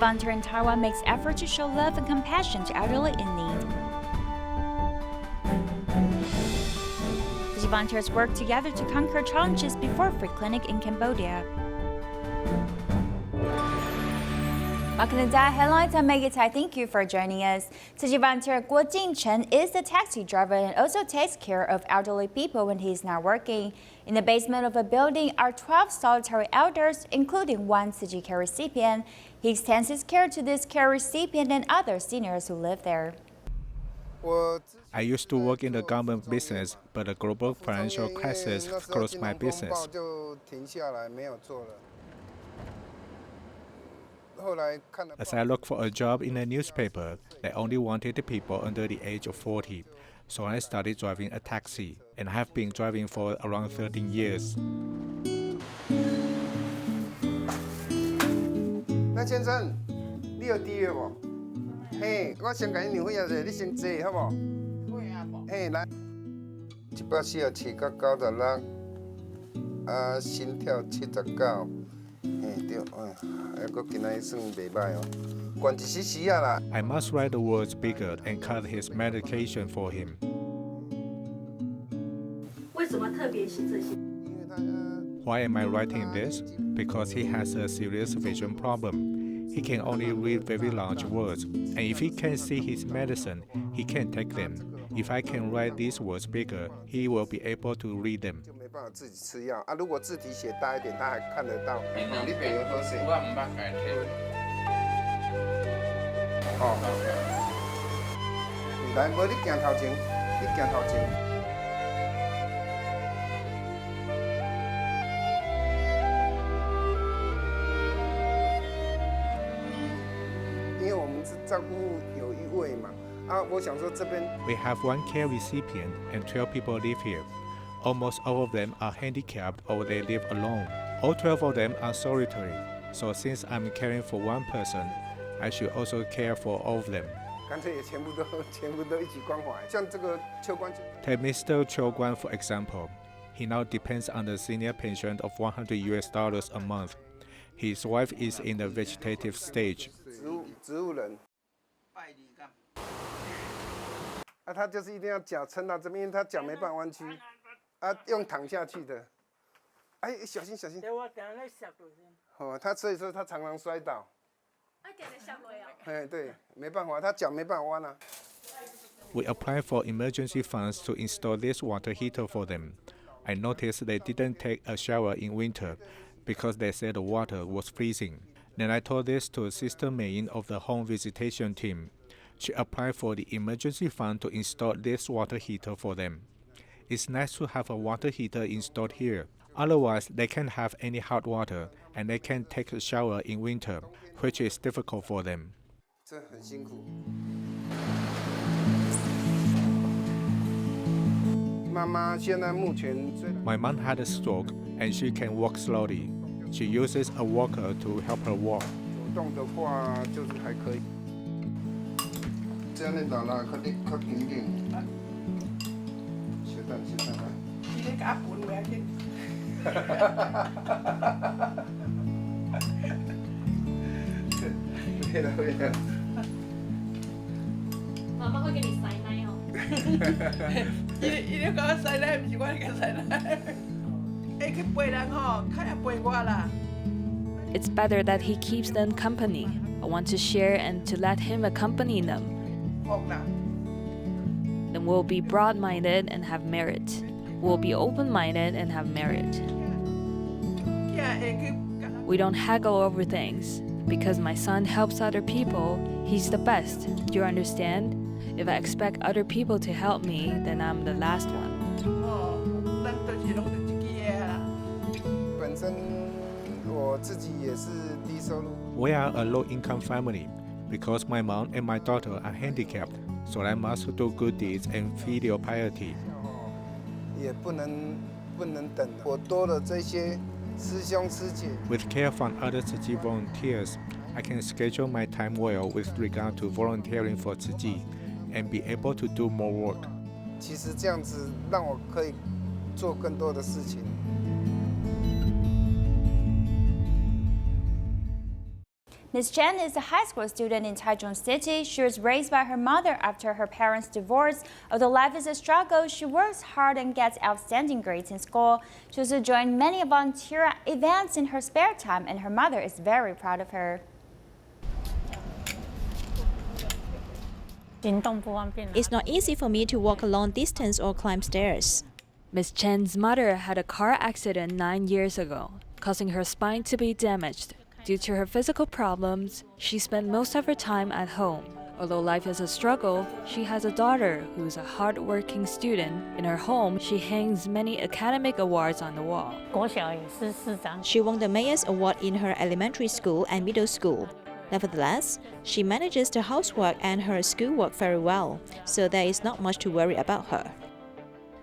volunteer in Taiwan makes effort to show love and compassion to elderly in need. Tzu Chi volunteers work together to conquer challenges before free clinic in Cambodia. Welcome to DaAi Headlines. I'm Maggie Tsai. Thank you for joining us. Tzu Chi volunteer Guo Jinchen is the taxi driver and also takes care of elderly people when he's not working. In the basement of a building are 12 solitary elders, including one Tzu Chi care recipient. He extends his care to this care recipient and other seniors who live there. I used to work in the government business, but a global financial crisis closed my business. As I looked for a job in a newspaper, they only wanted people under the age of 40. So I started driving a taxi, and I have been driving for around 13 years. 那先生，你有低月不？嘿，我先给你领费啊，你先坐好不？会啊不？嘿，来，147到96，心跳79，嘿对，还佫今仔算袂歹哦，关一时啊啦。I must write the words bigger and cut his medication for him. 为什么特别写这些？ Why am I writing this? Because he has a serious vision problem. He can only read very large words, and if he can't see his medicine, he can't take them. If I can write these words bigger, he will be able to read them. 就没办法自己吃药啊。如果字体写大一点，他还看得到。你别喝水。哦。来，无你行头前，你行头前。 照顾有一位嘛，我想说这边 We have one care recipient and 12 people live here. Almost all of them are handicapped or they live alone. All 12 of them are solitary. So since I'm caring for one person, I should also care for all of them. 干脆也全部都一起关怀。像这个秋官， Take Mr. Cho Guan for example. He now depends on the senior pension of $100 a month. His wife is in the vegetative stage. 植物人。 他就是一定要脚撑到这边，因为他脚没办法弯曲，用躺下去的。哎，小心小心。哦，他所以说他常常摔倒。哎，对，没办法，他脚没办法弯啊。We applied for emergency funds to install this water heater for them. I noticed they didn't take a shower in winter because they said the water was freezing. Then I told this to Sister Mayin of the home visitation team. She applied for the emergency fund to install this water heater for them. It's nice to have a water heater installed here. Otherwise, they can't have any hot water and they can't take a shower in winter, which is difficult for them. 这很辛苦。妈妈现在目前 My mom had a stroke and she can walk slowly. She uses a walker to help her walk. 走动的话就是还可以。 这样你打啦，较紧紧。小等来。你咧假本咩去？对了。妈妈会给你塞奶哦。伊咧讲塞奶，唔是我给塞奶。去陪人吼，较也陪我啦。 It's better that he keeps them company. I want to share and to let him accompany them. Then we'll be broad-minded and have merit. We'll be open-minded and have merit. We don't haggle over things. Because my son helps other people, he's the best. Do you understand? If I expect other people to help me, then I'm the last one. 本身我自己也是低收入。 We are a low-income family. Because my mom and my daughter are handicapped, so I must do good deeds and filial piety. 也不能等，我多了这些师兄师姐。 With care from other Tzu Chi volunteers, I can schedule my time well with regard to volunteering for Tzu Chi and be able to do more work. 其实这样子让我可以做更多的事情。Ms. Chen is a high school student in Taichung City. She was raised by her mother after her parents' divorce. Although life is a struggle, she works hard and gets outstanding grades in school. She also joined many volunteer events in her spare time, and her mother is very proud of her. It's not easy for me to walk a long distance or climb stairs. Ms. Chen's mother had a car accident 9 years ago, causing her spine to be damaged. Due to her physical problems, she spent most of her time at home. Although life is a struggle, she has a daughter who is a hard-working student. In her home, she hangs many academic awards on the wall. She won the Mayor's Award in her elementary school and middle school. Nevertheless, she manages the housework and her schoolwork very well, so there is not much to worry about her.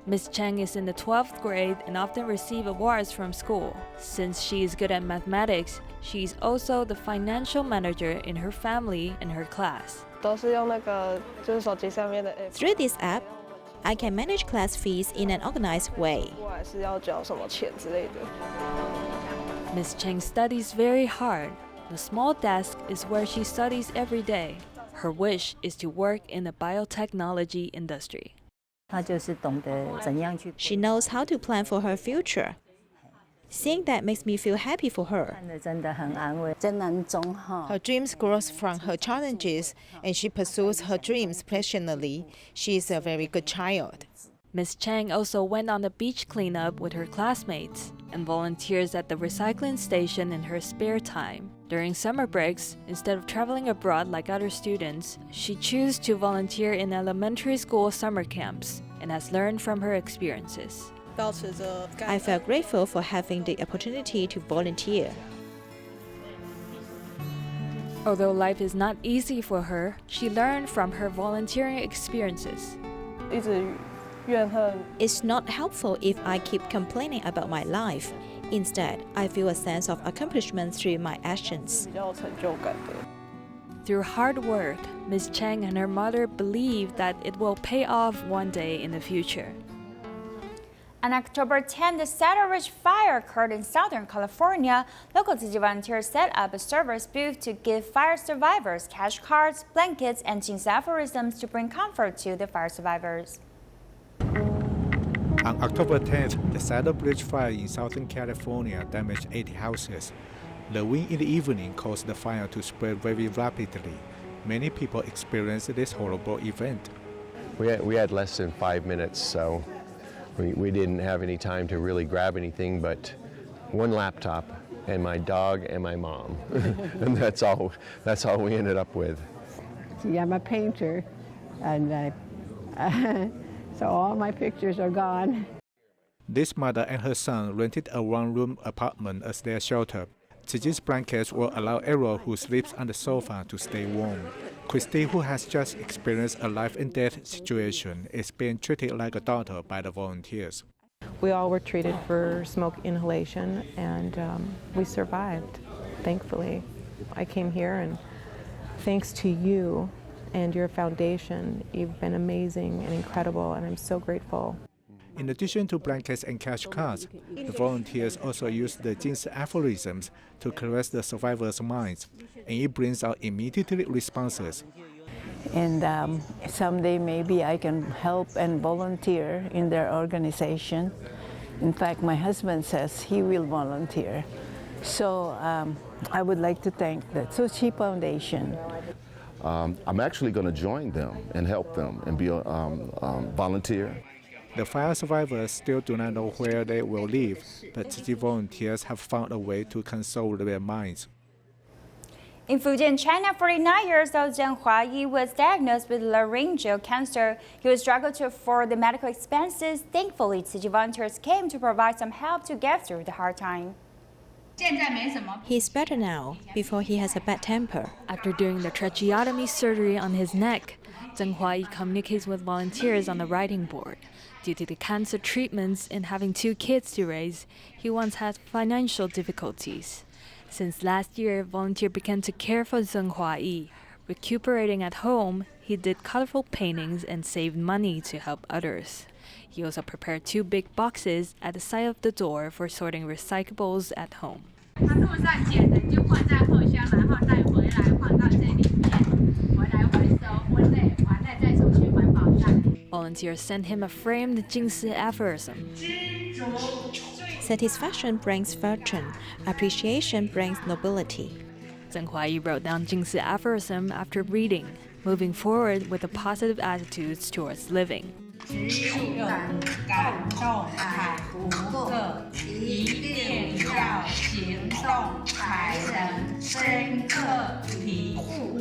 Ms. Cheng is in the 12th grade and often receives awards from school. Since she is good at mathematics, she is also the financial manager in her family and her class. Through this app, I can manage class fees in an organized way. Ms. Cheng studies very hard. The small desk is where she studies every day. Her wish is to work in the biotechnology industry. She knows how to plan for her future. Seeing that makes me feel happy for her. Her dreams grow from her challenges, and she pursues her dreams passionately. She is a very good child. Ms. Cheng also went on the beach cleanup with her classmates and volunteers at the recycling station in her spare time. During summer breaks, instead of traveling abroad like other students, she chose to volunteer in elementary school summer camps and has learned from her experiences. I felt grateful for having the opportunity to volunteer. Although life is not easy for her, she learned from her volunteering experiences. It's not helpful if I keep complaining about my life. Instead, I feel a sense of accomplishment through my actions. Through hard work, Ms. Cheng and her mother believe that it will pay off one day in the future. On October 10, the Saddle Ridge fire occurred in Southern California. Local Tzu Chi volunteers set up a service booth to give fire survivors cash cards, blankets, and Chinese aphorisms to bring comfort to the fire survivors. On October 10th, the Saddle Bridge fire in Southern California damaged 80 houses. The wind in the evening caused the fire to spread very rapidly. Many people experienced this horrible event. We had less than 5 minutes, so we didn't have any time to really grab anything but one laptop and my dog and my mom. And that's all we ended up with. See, I'm a painter, and so all my pictures are gone. This mother and her son rented a one-room apartment as their shelter. Tzu Chi's blankets will allow Errol, who sleeps on the sofa, to stay warm. Christy, who has just experienced a life-and-death situation, is being treated like a daughter by the volunteers. We all were treated for smoke inhalation, and we survived, thankfully. I came here, and thanks to you and your foundation, you've been amazing and incredible, and I'm so grateful. In addition to blankets and cash cards, the volunteers also use the Chinese aphorisms to caress the survivors' minds, and it brings out immediate responses. And someday maybe I can help and volunteer in their organization. In fact, my husband says he will volunteer. So I would like to thank the Tzu Chi Foundation. I'm actually going to join them and help them and be a volunteer. The fire survivors still do not know where they will live, but Tzu Chi volunteers have found a way to console their minds. In Fujian, China, 49 years old Zheng Huayi was diagnosed with laryngeal cancer. He would struggle to afford the medical expenses. Thankfully, Tzu Chi volunteers came to provide some help to get through the hard time. He's better now, before he has a bad temper. After doing the tracheotomy surgery on his neck, Zheng Huayi communicates with volunteers on the writing board. Due to the cancer treatments and having 2 kids to raise, he once had financial difficulties. Since last year, volunteers began to care for Zheng Huayi. Recuperating at home, he did colorful paintings and saved money to help others. He also prepared 2 big boxes at the side of the door for sorting recyclables at home. 它路上捡的就放在后箱，然后带回来放到这里面，回来回收分类，完了再送去环保站。 Volunteers sent him a framed 金丝 aphorism. Satisfaction brings fortune. Appreciation brings nobility. Zheng Huai wrote down 金丝 aphorism after reading, moving forward with a positive attitudes towards living. 只有感动还不够，一定要行动才能深刻体悟。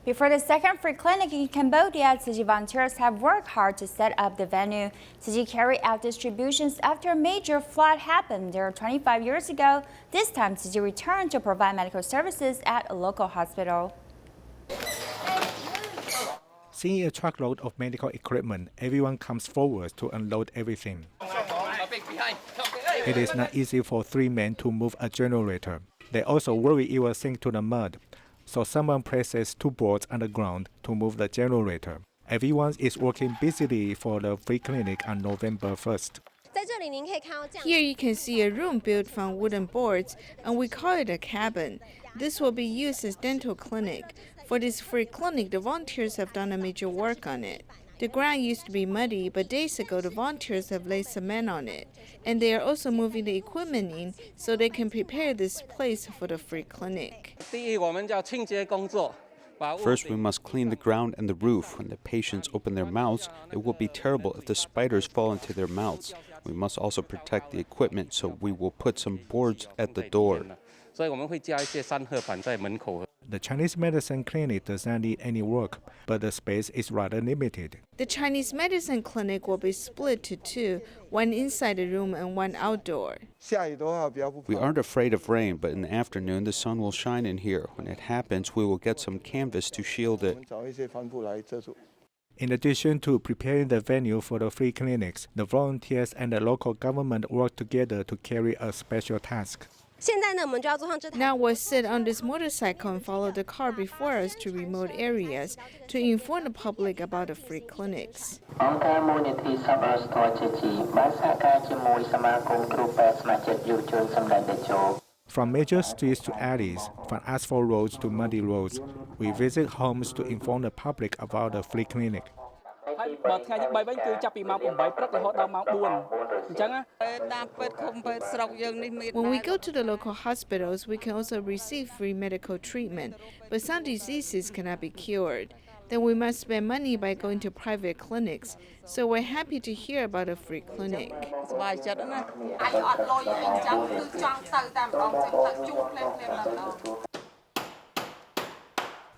Before the second free clinic in Cambodia, Tzu Chi volunteers have worked hard to set up the venue. Tzu Chi carried out distributions after a major flood happened there 25 years ago. This time, Tzu Chi returned to provide medical services at a local hospital. Seeing a truckload of medical equipment, everyone comes forward to unload everything. It is not easy for 3 men to move a generator. They also worry it will sink to the mud. So someone places 2 boards on the ground to move the generator. Everyone is working busily for the free clinic on November 1st. Here you can see a room built from wooden boards, and we call it a cabin. This will be used as dental clinic. For this free clinic, the volunteers have done a major work on it. The ground used to be muddy, but days ago the volunteers have laid cement on it. And they are also moving the equipment in so they can prepare this place for the free clinic. First, we must clean the ground and the roof. When the patients open their mouths, it will be terrible if the spiders fall into their mouths. We must also protect the equipment, so we will put some boards at the door. The Chinese medicine clinic does not need any work, but the space is rather limited. The Chinese medicine clinic will be split to 2, one inside the room and one outdoor. We aren't afraid of rain, but in the afternoon the sun will shine in here. When it happens, we will get some canvas to shield it. In addition to preparing the venue for the free clinics, the volunteers and the local government work together to carry a special task. Now we'll sit on this motorcycle and follow the car before us to remote areas to inform the public about the free clinics. From major streets to alleys, from asphalt roads to muddy roads, we visit homes to inform the public about the free clinic. When we go to the local hospitals, we can also receive free medical treatment, but some diseases cannot be cured. Then we must spend money by going to private clinics. So we're happy to hear about a free clinic.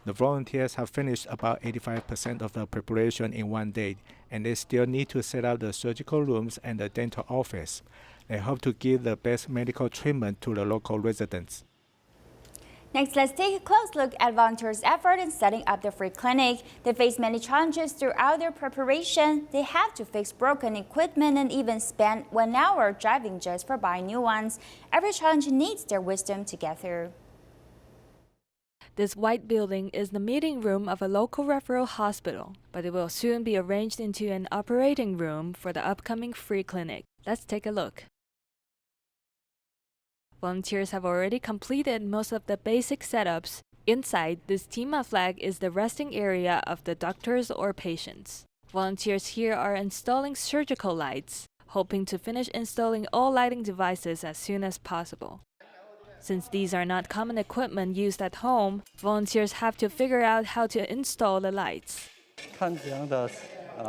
The volunteers have finished about 85% of the preparation in one day, and they still need to set up the surgical rooms and the dental office. They hope to give the best medical treatment to the local residents. Next, let's take a close look at volunteers' effort in setting up the free clinic. They face many challenges throughout their preparation. They have to fix broken equipment and even spend 1 hour driving just for buying new ones. Every challenge needs their wisdom to get through. This white building is the meeting room of a local referral hospital, but it will soon be arranged into an operating room for the upcoming free clinic. Let's take a look. Volunteers have already completed most of the basic setups. Inside, this Tima flag is the resting area of the doctors or patients. Volunteers here are installing surgical lights, hoping to finish installing all lighting devices as soon as possible. Since these are not common equipment used at home, volunteers have to figure out how to install the lights.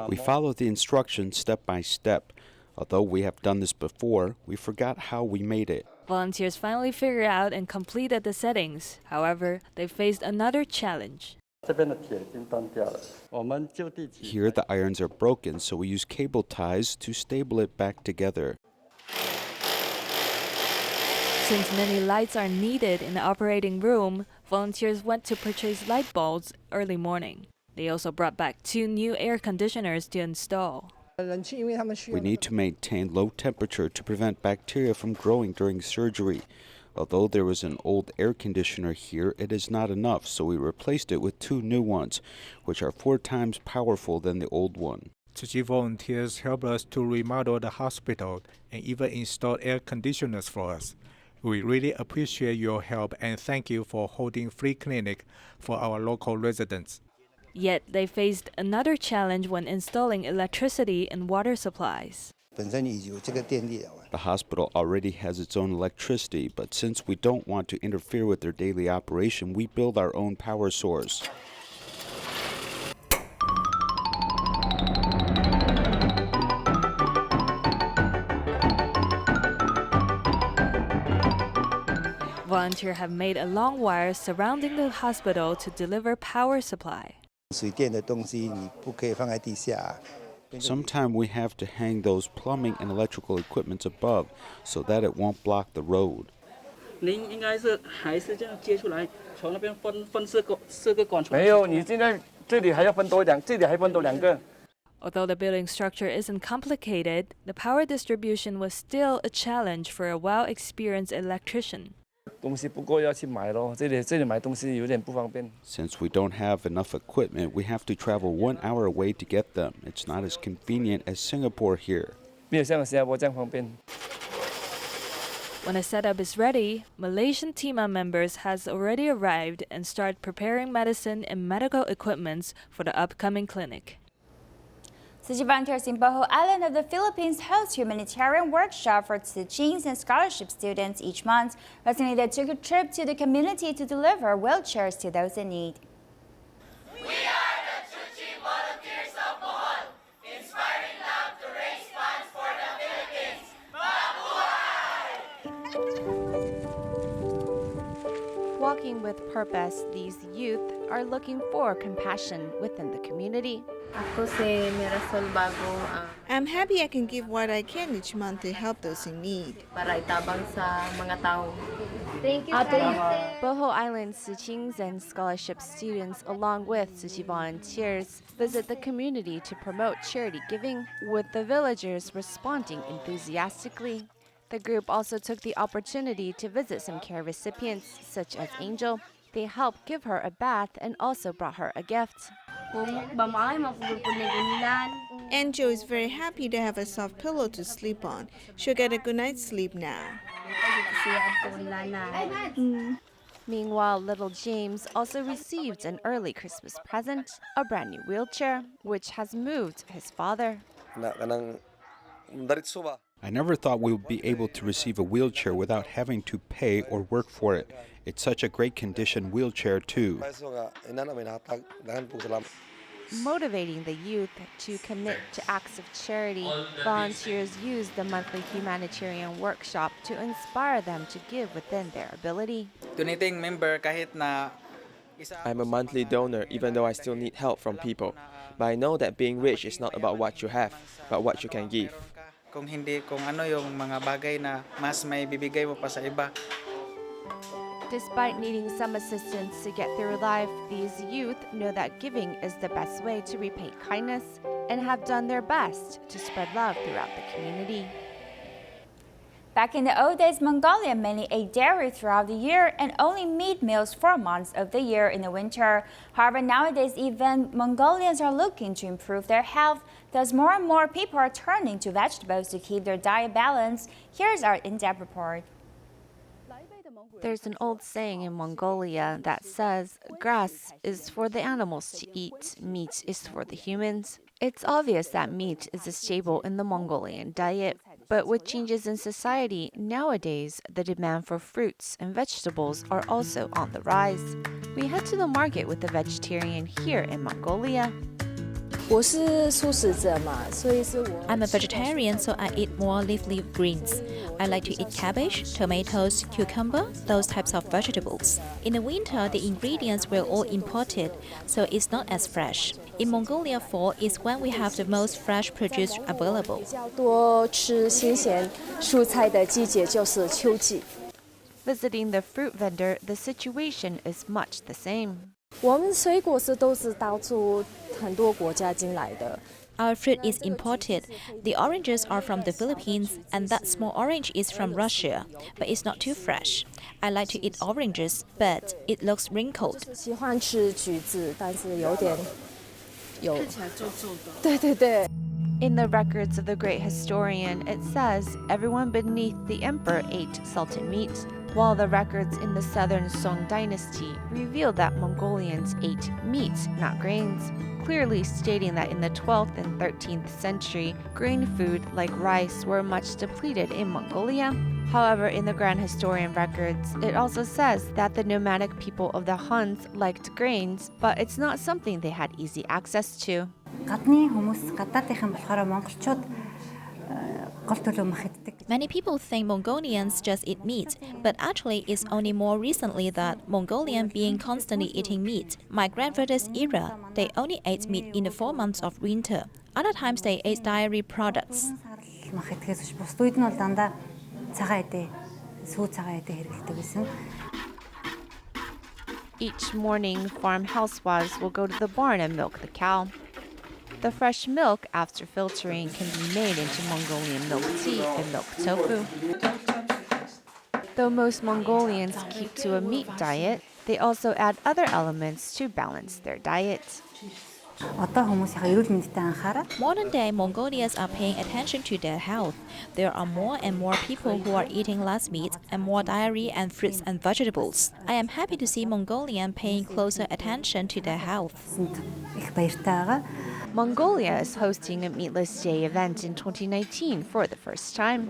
We follow the instructions step by step. Although we have done this before, we forgot how we made it. Volunteers finally figured out and completed the settings. However, they faced another challenge. Here the irons are broken, so we use cable ties to stable it back together. Since many lights are needed in the operating room, volunteers went to purchase light bulbs early morning. They also brought back 2 new air conditioners to install. We need to maintain low temperature to prevent bacteria from growing during surgery. Although there was an old air conditioner here, it is not enough, so we replaced it with 2 new ones, which are 4 times powerful than the old one. Tzu Chi volunteers help us to remodel the hospital and even install air conditioners for us. We really appreciate your help and thank you for holding free clinic for our local residents. Yet they faced another challenge when installing electricity and water supplies. The hospital already has its own electricity, but since we don't want to interfere with their daily operation, we build our own power source. Volunteers have made a long wire surrounding the hospital to deliver power supply. Sometimes we have to hang those plumbing and electrical equipment above so that it won't block the road. Although the building structure isn't complicated, the power distribution was still a challenge for a well-experienced electrician. Since we don't have enough equipment, we have to travel 1 hour away to get them. It's not as convenient as Singapore here. When a setup is ready, Malaysian team members has already arrived and start preparing medicine and medical equipments for the upcoming clinic. Tzu Chi volunteers in Bohol Island of the Philippines host humanitarian workshop for Tzu Chis and scholarship students each month. Recently, they took a trip to the community to deliver wheelchairs to those in need. We are the Tzu Chi volunteers of Bohol, inspiring love to raise funds for the Philippines. Mabuhay! Walking with purpose, these youth are looking for compassion within the community. I'm happy I can give what I can each month to help those in need. Thank you. Bohol Island Tzu Chis and scholarship students, along with Tzu Chi volunteers, visit the community to promote charity giving, with the villagers responding enthusiastically. The group also took the opportunity to visit some care recipients, such as Angel. They helped give her a bath and also brought her a gift. Angel is very happy to have a soft pillow to sleep on. She'll get a good night's sleep now. Meanwhile, little James also received an early Christmas present, a brand new wheelchair, which has moved his father. I never thought we would be able to receive a wheelchair without having to pay or work for it. It's such a great condition wheelchair too. Motivating the youth to commit to acts of charity, volunteers use the monthly humanitarian workshop to inspire them to give within their ability. I'm a monthly donor, even though I still need help from people. But I know that being rich is not about what you have, but what you can give. Despite needing some assistance to get through life, these youth know that giving is the best way to repay kindness and have done their best to spread love throughout the community. Back in the old days, Mongolia mainly ate dairy throughout the year and only meat meals 4 months of the year in the winter. However, nowadays, even Mongolians are looking to improve their health. Thus, more and more people are turning to vegetables to keep their diet balanced. Here's our in-depth report. There's an old saying in Mongolia that says, grass is for the animals to eat, meat is for the humans. It's obvious that meat is a staple in the Mongolian diet, but with changes in society, nowadays the demand for fruits and vegetables are also on the rise. We head to the market with a vegetarian here in Mongolia. I'm a vegetarian, so I eat more leafy greens. I like to eat cabbage, tomatoes, cucumber, those types of vegetables. In the winter, the ingredients were all imported, so it's not as fresh. In Mongolia, fall is when we have the most fresh produce available. Visiting the fruit vendor, the situation is much the same. 我们水果是都是到处很多国家进来的。 Our fruit is imported. The oranges are from the Philippines, and that small orange is from Russia, but it's not too fresh. I like to eat oranges, but it looks wrinkled. 喜欢吃橘子，但是有点有。看起来皱皱的。对对对。 In the records of the great historian, it says everyone beneath the emperor ate salted meat, while the records in the southern Song dynasty reveal that Mongolians ate meat, not grains, clearly stating that in the 12th and 13th century, grain food like rice were much depleted in Mongolia. However, in the Grand Historian records, it also says that the nomadic people of the Huns liked grains, but it's not something they had easy access to. Many people think Mongolians just eat meat, but actually it's only more recently that Mongolians being constantly eating meat. My grandfather's era, they only ate meat in the 4 months of winter. Other times they ate dairy products. Each morning, farm housewives will go to the barn and milk the cow. The fresh milk, after filtering, can be made into Mongolian milk tea and milk tofu. Though most Mongolians keep to a meat diet, they also add other elements to balance their diet. Modern day Mongolians are paying attention to their health. There are more and more people who are eating less meat and more dairy and fruits and vegetables. I am happy to see Mongolians paying closer attention to their health. Mongolia is hosting a Meatless Day event in 2019 for the first time.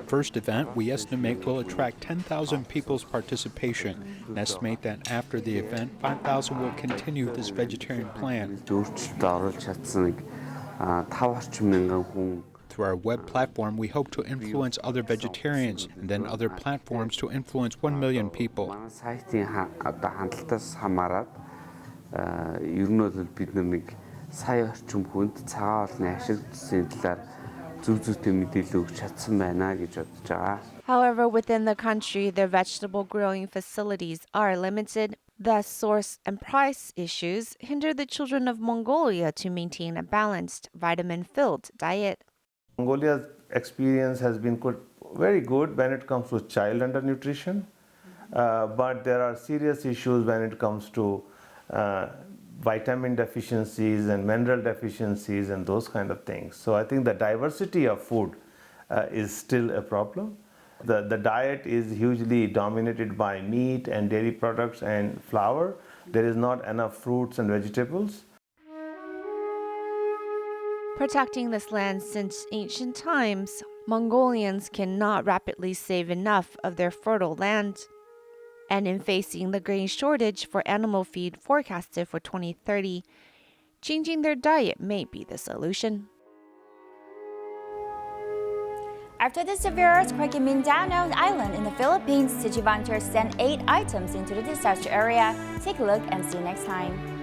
First event, we estimate will attract 10,000 people's participation and estimate that after the event, 5,000 will continue this vegetarian plan. Through our web platform, we hope to influence other vegetarians and then other platforms to influence 1 million people. However, within the country, their vegetable growing facilities are limited. Thus, source and price issues hinder the children of Mongolia to maintain a balanced, vitamin-filled diet. Mongolia's experience has been very good when it comes to child undernutrition, but there are serious issues when it comes to vitamin deficiencies and mineral deficiencies and those kind of things. So I think the diversity of food is still a problem. The diet is hugely dominated by meat and dairy products and flour. There is not enough fruits and vegetables. Protecting this land since ancient times, Mongolians cannot rapidly save enough of their fertile land. And in facing the grain shortage for animal feed forecasted for 2030, changing their diet may be the solution. After the severe earthquake in Mindanao Island in the Philippines, Tzu Chi volunteers sent 8 items into the disaster area. Take a look and see you next time.